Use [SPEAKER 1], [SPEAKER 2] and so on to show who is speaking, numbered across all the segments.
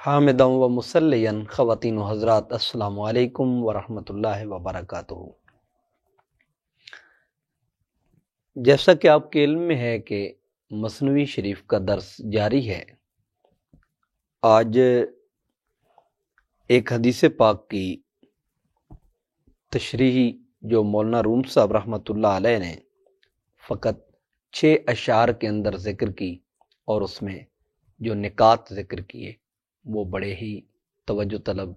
[SPEAKER 1] حامدًا و مسلّیًا خواتین و حضرات السلام علیکم ورحمۃ اللہ وبرکاتہ۔ جیسا کہ آپ کے علم میں ہے کہ مثنوی شریف کا درس جاری ہے، آج ایک حدیث پاک کی تشریح جو مولانا روم صاحب رحمۃ اللہ علیہ نے فقط 6 اشعار کے اندر ذکر کی، اور اس میں جو نکات ذکر کیے وہ بڑے ہی توجہ طلب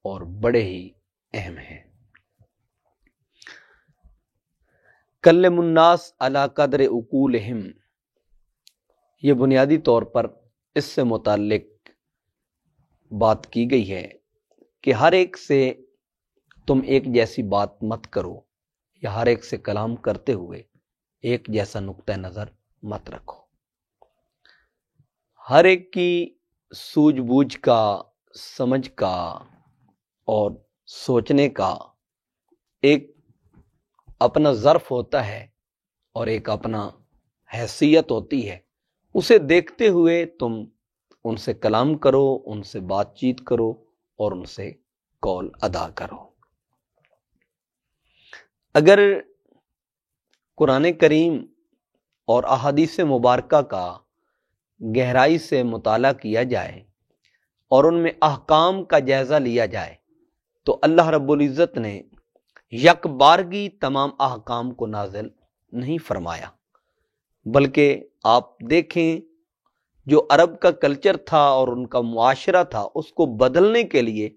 [SPEAKER 1] اور بڑے ہی اہم ہیں۔ کلم الناس علی قدر عقولہم، یہ بنیادی طور پر اس سے متعلق بات کی گئی ہے کہ ہر ایک سے تم ایک جیسی بات مت کرو، یا ہر ایک سے کلام کرتے ہوئے ایک جیسا نقطہ نظر مت رکھو۔ ہر ایک کی سوجھ بوجھ کا، سمجھ کا اور سوچنے کا ایک اپنا ظرف ہوتا ہے اور ایک اپنا حیثیت ہوتی ہے، اسے دیکھتے ہوئے تم ان سے کلام کرو، ان سے بات چیت کرو اور ان سے قول ادا کرو۔ اگر قرآن کریم اور احادیث مبارکہ کا گہرائی سے مطالعہ کیا جائے اور ان میں احکام کا جائزہ لیا جائے تو اللہ رب العزت نے یک بارگی تمام احکام کو نازل نہیں فرمایا، بلکہ آپ دیکھیں جو عرب کا کلچر تھا اور ان کا معاشرہ تھا، اس کو بدلنے کے لیے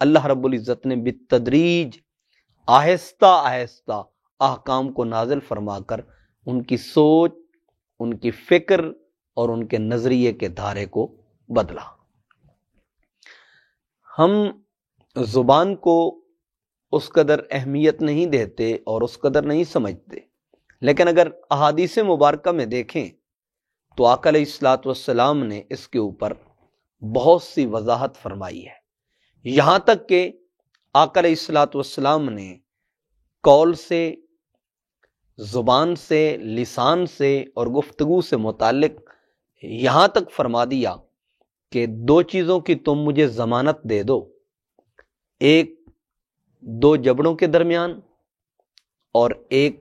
[SPEAKER 1] اللہ رب العزت نے بالتدریج آہستہ آہستہ احکام کو نازل فرما کر ان کی سوچ، ان کی فکر اور ان کے نظریے کے دھارے کو بدلا۔ ہم زبان کو اس قدر اہمیت نہیں دیتے اور اس قدر نہیں سمجھتے، لیکن اگر احادیث مبارکہ میں دیکھیں تو آقا علیہ الصلوۃ والسلام نے اس کے اوپر بہت سی وضاحت فرمائی ہے، یہاں تک کہ آقا علیہ الصلوۃ والسلام نے قول سے، زبان سے، لسان سے اور گفتگو سے متعلق یہاں تک فرما دیا کہ 2 چیزوں کی تم مجھے ضمانت دے دو، ایک 2 جبڑوں کے درمیان اور ایک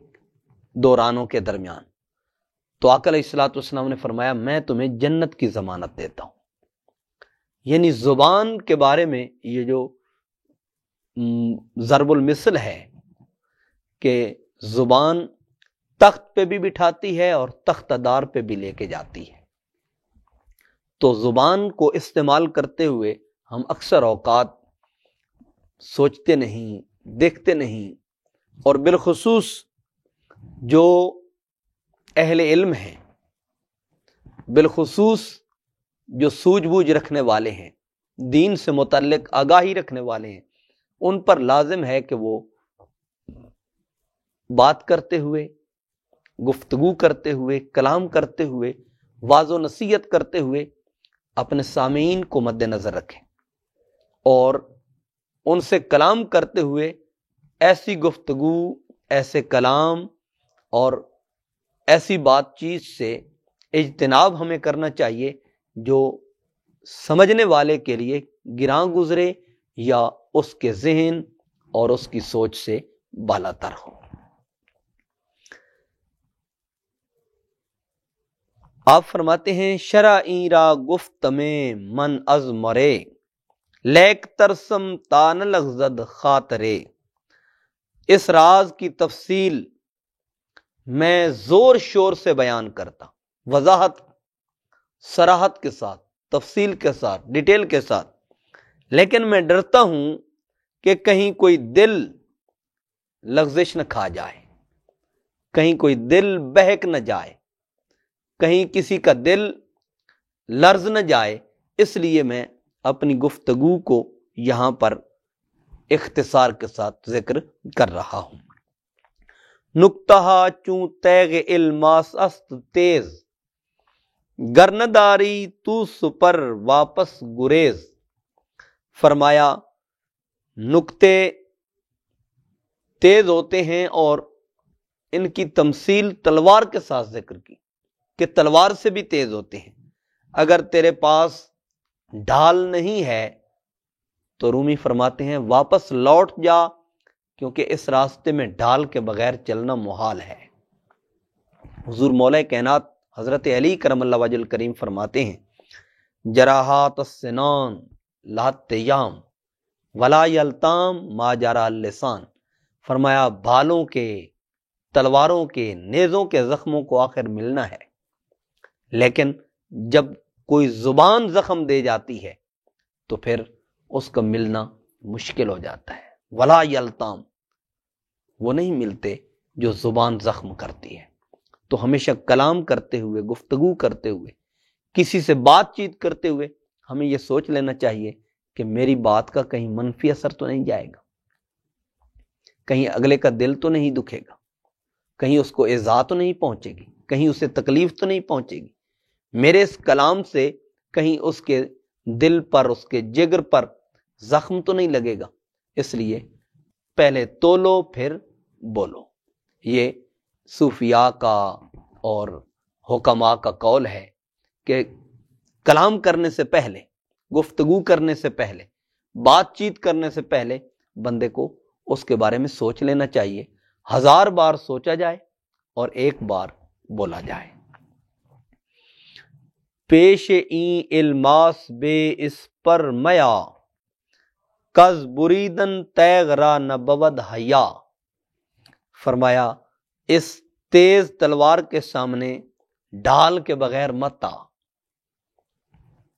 [SPEAKER 1] 2 رانوں کے درمیان۔ تو آقا علیہ الصلوۃ والسلام نے فرمایا میں تمہیں جنت کی ضمانت دیتا ہوں۔ یعنی زبان کے بارے میں یہ جو ضرب المثل ہے کہ زبان تخت پہ بھی بٹھاتی ہے اور تختہ دار پہ بھی لے کے جاتی ہے، تو زبان کو استعمال کرتے ہوئے ہم اکثر اوقات سوچتے نہیں، دیکھتے نہیں، اور بالخصوص جو اہل علم ہیں، بالخصوص جو سوجھ بوجھ رکھنے والے ہیں، دین سے متعلق آگاہی رکھنے والے ہیں، ان پر لازم ہے کہ وہ بات کرتے ہوئے، گفتگو کرتے ہوئے، کلام کرتے ہوئے، واعظ و نصیحت کرتے ہوئے اپنے سامعین کو مد نظر رکھیں، اور ان سے کلام کرتے ہوئے ایسی گفتگو، ایسے کلام اور ایسی بات چیت سے اجتناب ہمیں کرنا چاہیے جو سمجھنے والے کے لیے گراں گزرے یا اس کے ذہن اور اس کی سوچ سے بالاتر ہو۔ آپ فرماتے ہیں شرعی را گفت میں من از مرے، لیک ترسم تان لغزد خاطرے۔ اس راز کی تفصیل میں زور شور سے بیان کرتا، وضاحت، صراحت کے ساتھ، تفصیل کے ساتھ، ڈیٹیل کے ساتھ، لیکن میں ڈرتا ہوں کہ کہیں کوئی دل لغزش نہ کھا جائے، کہیں کوئی دل بہک نہ جائے، کہیں کسی کا دل لرز نہ جائے، اس لیے میں اپنی گفتگو کو یہاں پر اختصار کے ساتھ ذکر کر رہا ہوں۔ نکتہ چوں تیغ الماس است تیز، گرنداری تو سپر واپس گریز۔ فرمایا نکتے تیز ہوتے ہیں، اور ان کی تمثیل تلوار کے ساتھ ذکر کی کہ تلوار سے بھی تیز ہوتے ہیں۔ اگر تیرے پاس ڈھال نہیں ہے تو رومی فرماتے ہیں واپس لوٹ جا، کیونکہ اس راستے میں ڈھال کے بغیر چلنا محال ہے۔ حضور مولا کائنات حضرت علی کرم اللہ وجہ الکریم فرماتے ہیں جراحات السنان لا تیام ولا یلتام ما جرى اللسان، فرمایا بھالوں کے، تلواروں کے، نیزوں کے زخموں کو آخر ملنا ہے، لیکن جب کوئی زبان زخم دے جاتی ہے تو پھر اس کا ملنا مشکل ہو جاتا ہے۔ ولا یلتام، وہ نہیں ملتے جو زبان زخم کرتی ہے۔ تو ہمیشہ کلام کرتے ہوئے، گفتگو کرتے ہوئے، کسی سے بات چیت کرتے ہوئے ہمیں یہ سوچ لینا چاہیے کہ میری بات کا کہیں منفی اثر تو نہیں جائے گا، کہیں اگلے کا دل تو نہیں دکھے گا، کہیں اس کو ایذا تو نہیں پہنچے گی، کہیں اسے تکلیف تو نہیں پہنچے گی، میرے اس کلام سے کہیں اس کے دل پر، اس کے جگر پر زخم تو نہیں لگے گا۔ اس لیے پہلے تولو پھر بولو، یہ صوفیاء کا اور حکماء کا قول ہے کہ کلام کرنے سے پہلے، گفتگو کرنے سے پہلے، بات چیت کرنے سے پہلے بندے کو اس کے بارے میں سوچ لینا چاہیے، 1000 بار سوچا جائے اور 1 بار بولا جائے۔ پیش این الماس بے اس پر میا کز بریدن تیغ را نبود حیا، فرمایا اس تیز تلوار کے سامنے ڈھال کے بغیر مت آ،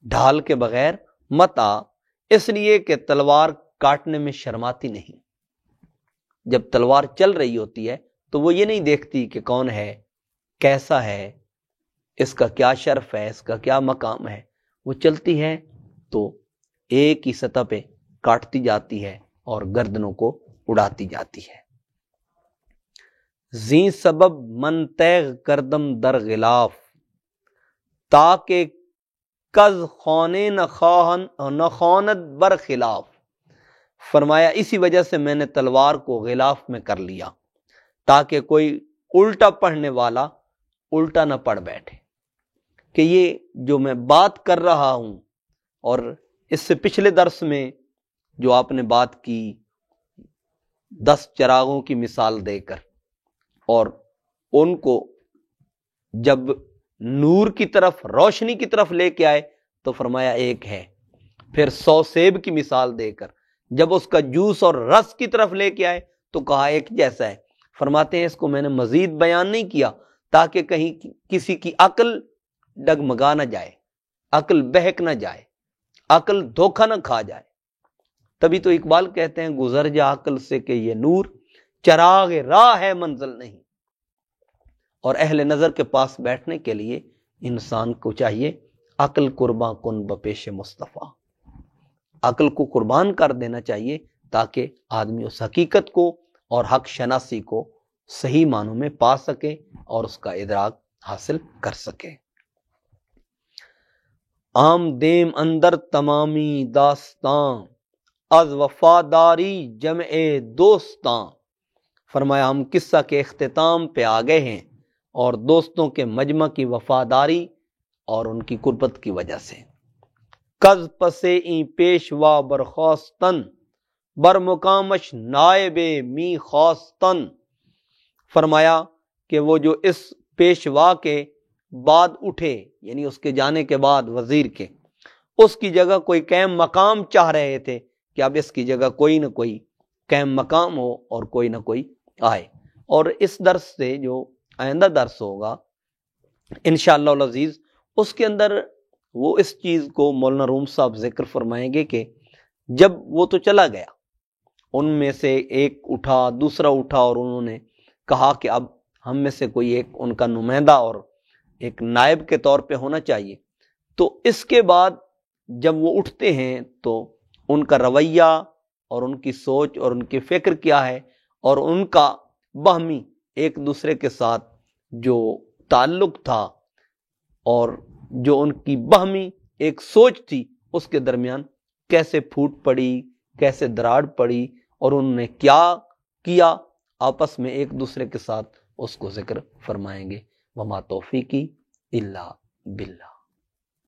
[SPEAKER 1] ڈھال کے بغیر مت آ، اس لیے کہ تلوار کاٹنے میں شرماتی نہیں۔ جب تلوار چل رہی ہوتی ہے تو وہ یہ نہیں دیکھتی کہ کون ہے، کیسا ہے، اس کا کیا شرف ہے، اس کا کیا مقام ہے، وہ چلتی ہے تو ایک ہی سطح پہ کاٹتی جاتی ہے اور گردنوں کو اڑاتی جاتی ہے۔ زیں سبب من تیغ کردم در غلاف تاکہ کز خونے نہ خواند بر خلاف، فرمایا اسی وجہ سے میں نے تلوار کو غلاف میں کر لیا تاکہ کوئی الٹا پڑھنے والا الٹا نہ پڑھ بیٹھے، کہ یہ جو میں بات کر رہا ہوں، اور اس سے پچھلے درس میں جو آپ نے بات کی 10 چراغوں کی مثال دے کر، اور ان کو جب نور کی طرف، روشنی کی طرف لے کے آئے تو فرمایا ایک ہے، پھر 100 سیب کی مثال دے کر جب اس کا جوس اور رس کی طرف لے کے آئے تو کہا ایک جیسا ہے۔ فرماتے ہیں اس کو میں نے مزید بیان نہیں کیا تاکہ کہیں کسی کی عقل ڈگمگا نہ جائے، عقل بہک نہ جائے، عقل دھوکہ نہ کھا جائے۔ تبھی تو اقبال کہتے ہیں گزر جا عقل سے کہ یہ نور چراغ راہ ہے منزل نہیں۔ اور اہل نظر کے پاس بیٹھنے کے لیے انسان کو چاہیے عقل قربان کن بپیش مصطفیٰ، عقل کو قربان کر دینا چاہیے تاکہ آدمی اس حقیقت کو اور حق شناسی کو صحیح معنوں میں پا سکے اور اس کا ادراک حاصل کر سکے۔ عام دیم اندر تمامی داستان از وفاداری جمع دوستاں، فرمایا ہم قصہ کے اختتام پہ آ گئے ہیں اور دوستوں کے مجمع کی وفاداری اور ان کی قربت کی وجہ سے۔ کز پسے این پیشوا برخواستن بر مقامش نائب می خواستن، فرمایا کہ وہ جو اس پیشوا کے بعد اٹھے، یعنی اس کے جانے کے بعد وزیر کے، اس کی جگہ کوئی قائم مقام چاہ رہے تھے کہ اب اس کی جگہ کوئی نہ کوئی قائم مقام ہو اور کوئی نہ کوئی آئے۔ اور اس درس سے جو آئندہ درس ہوگا انشاءاللہ العزیز، اس کے اندر وہ اس چیز کو مولانا روم صاحب ذکر فرمائیں گے کہ جب وہ تو چلا گیا، ان میں سے ایک اٹھا، دوسرا اٹھا، اور انہوں نے کہا کہ اب ہم میں سے کوئی ایک ان کا نمائندہ اور ایک نائب کے طور پہ ہونا چاہیے۔ تو اس کے بعد جب وہ اٹھتے ہیں تو ان کا رویہ اور ان کی سوچ اور ان کی فکر کیا ہے، اور ان کا باہمی ایک دوسرے کے ساتھ جو تعلق تھا اور جو ان کی باہمی ایک سوچ تھی، اس کے درمیان کیسے پھوٹ پڑی، کیسے دراڑ پڑی، اور انہوں نے کیا کیا آپس میں ایک دوسرے کے ساتھ، اس کو ذکر فرمائیں گے۔ وما توفیقی الا باللہ۔